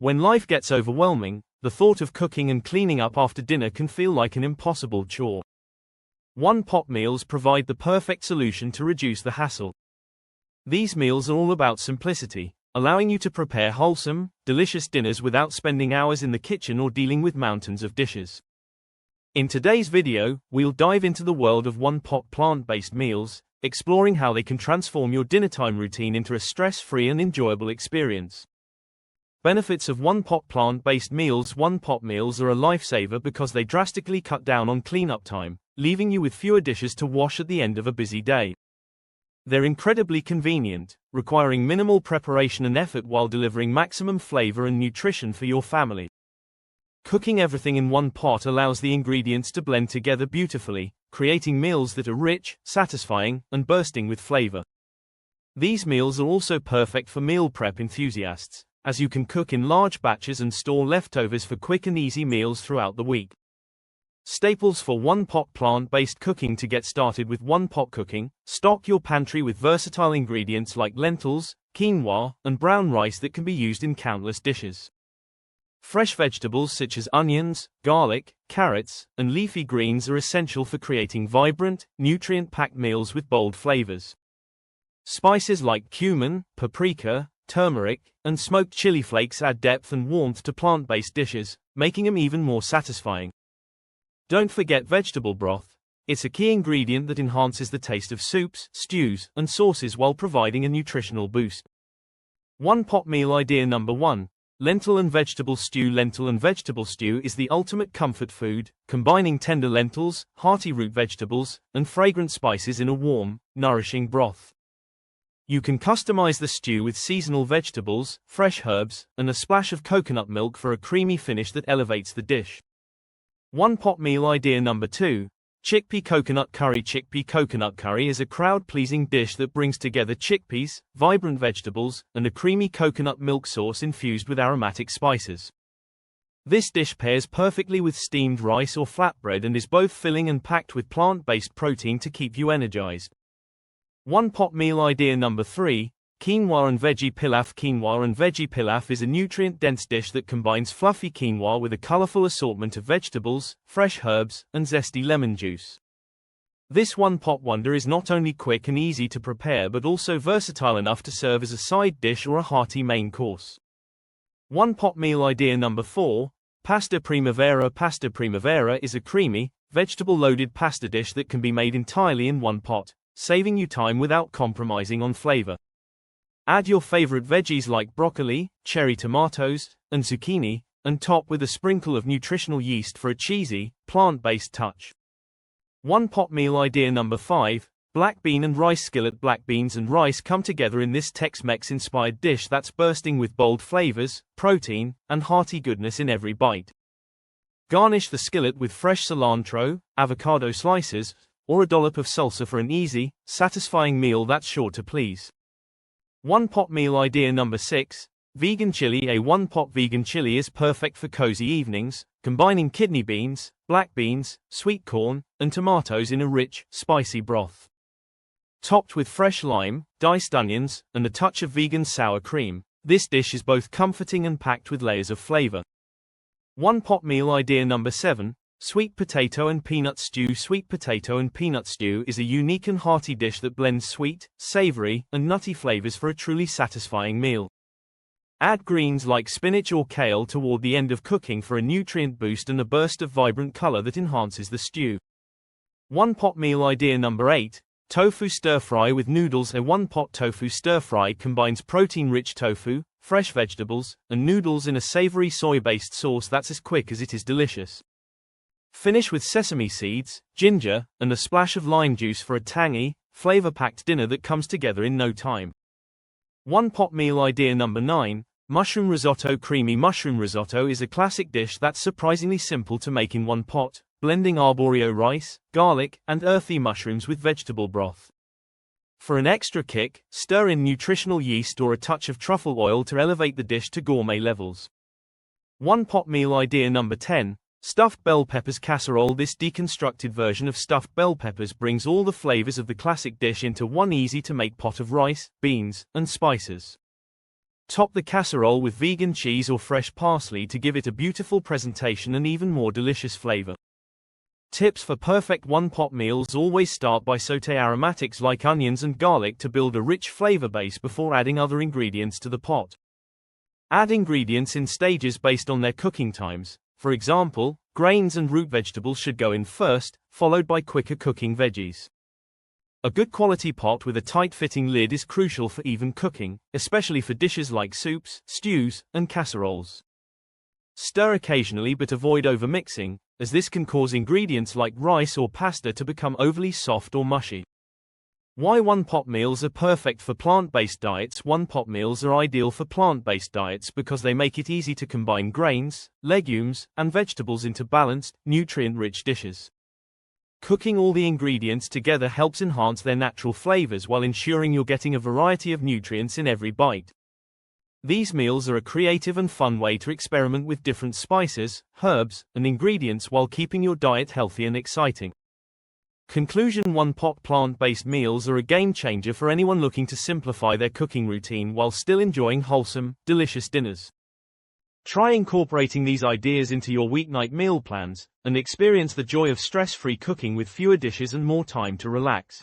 When life gets overwhelming, the thought of cooking and cleaning up after dinner can feel like an impossible chore. One-pot meals provide the perfect solution to reduce the hassle. These meals are all about simplicity, allowing you to prepare wholesome, delicious dinners without spending hours in the kitchen or dealing with mountains of dishes. In today's video, we'll dive into the world of one-pot plant-based meals, exploring how they can transform your dinnertime routine into a stress-free and enjoyable experience. Benefits of one-pot plant-based meals. One-pot meals are a lifesaver because they drastically cut down on cleanup time, leaving you with fewer dishes to wash at the end of a busy day. They're incredibly convenient, requiring minimal preparation and effort while delivering maximum flavor and nutrition for your family. Cooking everything in one pot allows the ingredients to blend together beautifully, creating meals that are rich, satisfying, and bursting with flavor. These meals are also perfect for meal prep enthusiasts, as you can cook in large batches and store leftovers for quick and easy meals throughout the week. Staples for one-pot plant-based cooking. To get started with one-pot cooking, stock your pantry with versatile ingredients like lentils, quinoa, and brown rice that can be used in countless dishes. Fresh vegetables such as onions, garlic, carrots, and leafy greens are essential for creating vibrant, nutrient-packed meals with bold flavors. Spices like cumin, paprika, turmeric, and smoked chili flakes add depth and warmth to plant-based dishes, making them even more satisfying. Don't forget vegetable broth. It's a key ingredient that enhances the taste of soups, stews, and sauces while providing a nutritional boost. One-pot meal idea number 1. Lentil and vegetable stew. Lentil and vegetable stew is the ultimate comfort food, combining tender lentils, hearty root vegetables, and fragrant spices in a warm, nourishing broth. You can customize the stew with seasonal vegetables, fresh herbs, and a splash of coconut milk for a creamy finish that elevates the dish. One-pot meal idea number 2. Chickpea coconut curry. Chickpea coconut curry is a crowd-pleasing dish that brings together chickpeas, vibrant vegetables, and a creamy coconut milk sauce infused with aromatic spices. This dish pairs perfectly with steamed rice or flatbread and is both filling and packed with plant-based protein to keep you energized. One-pot meal idea number 3. Quinoa and veggie pilaf. Quinoa and veggie pilaf is a nutrient-dense dish that combines fluffy quinoa with a colorful assortment of vegetables, fresh herbs, and zesty lemon juice. This one-pot wonder is not only quick and easy to prepare but also versatile enough to serve as a side dish or a hearty main course. One-pot meal idea number 4. Pasta primavera. Pasta primavera is a creamy, vegetable-loaded pasta dish that can be made entirely in one pot, saving you time without compromising on flavor. Add your favorite veggies like broccoli, cherry tomatoes, and zucchini, and top with a sprinkle of nutritional yeast for a cheesy, plant-based touch. One-pot meal idea number 5. Black bean and rice skillet. Black beans and rice come together in this Tex-Mex inspired dish that's bursting with bold flavors, protein, and hearty goodness in every bite. Garnish the skillet with fresh cilantro, avocado slices, or a dollop of salsa for an easy, satisfying meal that's sure to please. One-pot meal idea number 6. Vegan chili. A one-pot vegan chili is perfect for cozy evenings, combining kidney beans, black beans, sweet corn, and tomatoes in a rich, spicy broth. Topped with fresh lime, diced onions, and a touch of vegan sour cream, this dish is both comforting and packed with layers of flavor. One-pot meal idea number 7. Sweet potato and peanut stew. Sweet potato and peanut stew is a unique and hearty dish that blends sweet, savory, and nutty flavors for a truly satisfying meal. Add greens like spinach or kale toward the end of cooking for a nutrient boost and a burst of vibrant color that enhances the stew. One-pot meal idea number 8. Tofu stir-fry with noodles. A one-pot tofu stir-fry combines protein-rich tofu, fresh vegetables, and noodles in a savory soy-based sauce that's as quick as it is delicious. Finish with sesame seeds, ginger, and a splash of lime juice for a tangy, flavor-packed dinner that comes together in no time. One-pot meal idea number 9. Mushroom risotto. Creamy mushroom risotto is a classic dish that's surprisingly simple to make in one pot, blending arborio rice, garlic, and earthy mushrooms with vegetable broth. For an extra kick, stir in nutritional yeast or a touch of truffle oil to elevate the dish to gourmet levels. One-pot meal idea number 10. Stuffed bell peppers casserole. This deconstructed version of stuffed bell peppers brings all the flavors of the classic dish into one easy-to-make pot of rice, beans, and spices. Top the casserole with vegan cheese or fresh parsley to give it a beautiful presentation and even more delicious flavor. Tips for perfect one-pot meals: always start by sauté aromatics like onions and garlic to build a rich flavor base before adding other ingredients to the pot. Add ingredients in stages based on their cooking times. For example, grains and root vegetables should go in first, followed by quicker cooking veggies. A good quality pot with a tight-fitting lid is crucial for even cooking, especially for dishes like soups, stews, and casseroles. Stir occasionally but avoid overmixing, as this can cause ingredients like rice or pasta to become overly soft or mushy. Why one-pot meals are perfect for plant-based diets? One-pot meals are ideal for plant-based diets because they make it easy to combine grains, legumes, and vegetables into balanced, nutrient-rich dishes. Cooking all the ingredients together helps enhance their natural flavors while ensuring you're getting a variety of nutrients in every bite. These meals are a creative and fun way to experiment with different spices, herbs, and ingredients while keeping your diet healthy and exciting. Conclusion: one-pot plant-based meals are a game-changer for anyone looking to simplify their cooking routine while still enjoying wholesome, delicious dinners. Try incorporating these ideas into your weeknight meal plans, and experience the joy of stress-free cooking with fewer dishes and more time to relax.